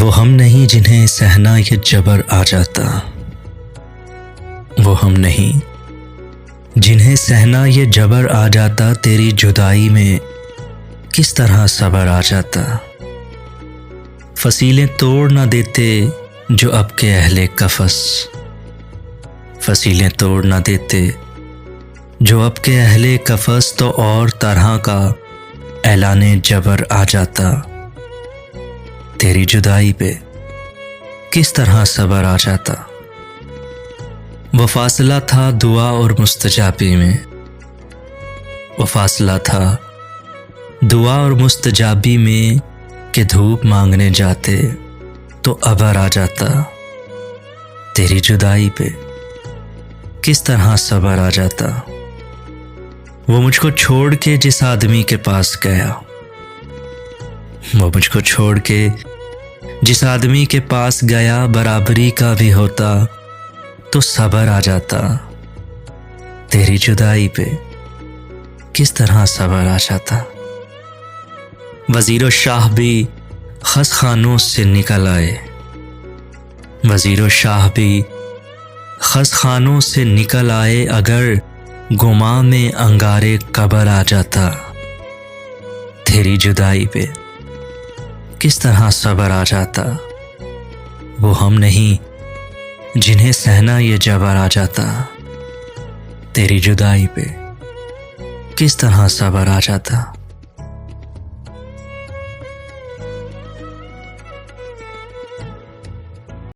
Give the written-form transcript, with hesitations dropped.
वो हम नहीं जिन्हें सहना ये जबर आ जाता, वो हम नहीं जिन्हें सहना ये जबर आ जाता। तेरी जुदाई में किस तरह सबर आ जाता। फसीलें तोड़ ना देते जो अब के अहले कफस, फसीलें तोड़ ना देते जो अब के अहले कफस। तो और तरह का ऐलाने जबर आ जाता। तेरी जुदाई पे किस तरह सबर आ जाता। वो फासला था दुआ और मुस्तजाबी में, वो फासला था दुआ और मुस्तजाबी में कि धूप मांगने जाते तो अबर आ जाता। तेरी जुदाई पे किस तरह सबर आ जाता। वो मुझको छोड़ के जिस आदमी के पास गया, वो मुझको छोड़ के जिस आदमी के पास गया। बराबरी का भी होता तो सबर आ जाता। तेरी जुदाई पे किस तरह सबर आ जाता। वज़ीर शाह भी खस खानों से निकल आए, वज़ीर शाह भी खस खानों से निकल आए। अगर गुमा में अंगारे कबर आ जाता। तेरी जुदाई पे किस तरह सबर आ जाता। वो हम नहीं जिन्हें सहना ये जबर आ जाता। तेरी जुदाई पे किस तरह सबर आ जाता।